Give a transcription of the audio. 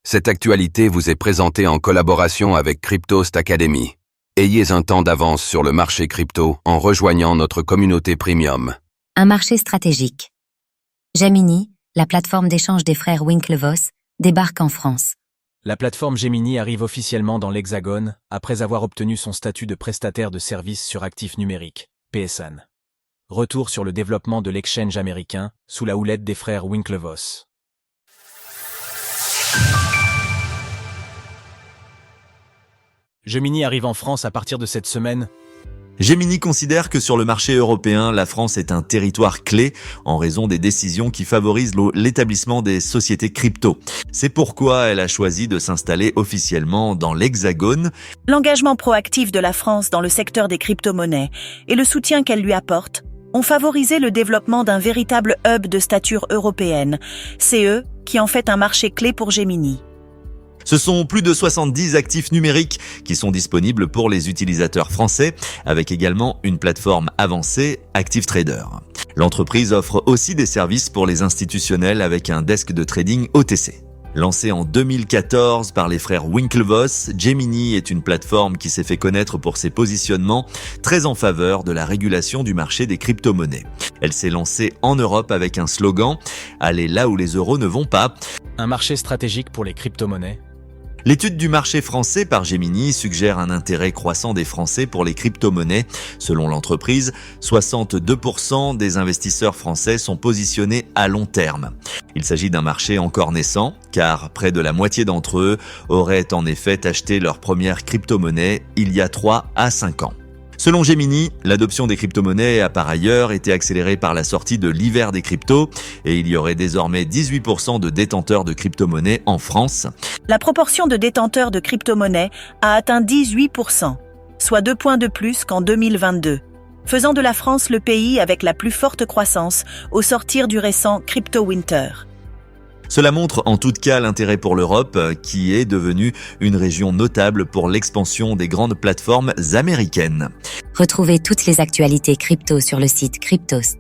Cette actualité vous est présentée en collaboration avec Cryptost Academy. Ayez un temps d'avance sur le marché crypto en rejoignant notre communauté premium. Un marché stratégique. Gemini, la plateforme d'échange des frères Winklevoss, débarque en France. La plateforme Gemini arrive officiellement dans l'Hexagone après avoir obtenu son statut de prestataire de services sur actifs numériques, PSN. Retour sur le développement de l'exchange américain sous la houlette des frères Winklevoss. Gemini arrive en France à partir de cette semaine. Gemini considère que sur le marché européen, la France est un territoire clé en raison des décisions qui favorisent l'établissement des sociétés crypto. C'est pourquoi elle a choisi de s'installer officiellement dans l'Hexagone. L'engagement proactif de la France dans le secteur des crypto-monnaies et le soutien qu'elle lui apporte ont favorisé le développement d'un véritable hub de stature européenne, CE, qui en fait un marché clé pour Gemini. Ce sont plus de 70 actifs numériques qui sont disponibles pour les utilisateurs français, avec également une plateforme avancée, ActiveTrader. L'entreprise offre aussi des services pour les institutionnels avec un desk de trading OTC. Lancée en 2014 par les frères Winklevoss, Gemini est une plateforme qui s'est fait connaître pour ses positionnements très en faveur de la régulation du marché des crypto-monnaies. Elle s'est lancée en Europe avec un slogan « Allez là où les euros ne vont pas ». Un marché stratégique pour les crypto-monnaies. L'étude du marché français par Gemini suggère un intérêt croissant des Français pour les crypto-monnaies. Selon l'entreprise, 62% des investisseurs français sont positionnés à long terme. Il s'agit d'un marché encore naissant, car près de la moitié d'entre eux auraient en effet acheté leur première crypto-monnaie il y a 3 à 5 ans. Selon Gemini, l'adoption des crypto-monnaies a par ailleurs été accélérée par la sortie de l'hiver des cryptos et il y aurait désormais 18% de détenteurs de crypto-monnaies en France. La proportion de détenteurs de crypto-monnaies a atteint 18%, soit 2 points de plus qu'en 2022, faisant de la France le pays avec la plus forte croissance au sortir du récent Crypto Winter. Cela montre en tout cas l'intérêt pour l'Europe, qui est devenue une région notable pour l'expansion des grandes plateformes américaines. Retrouvez toutes les actualités crypto sur le site cryptost.fr.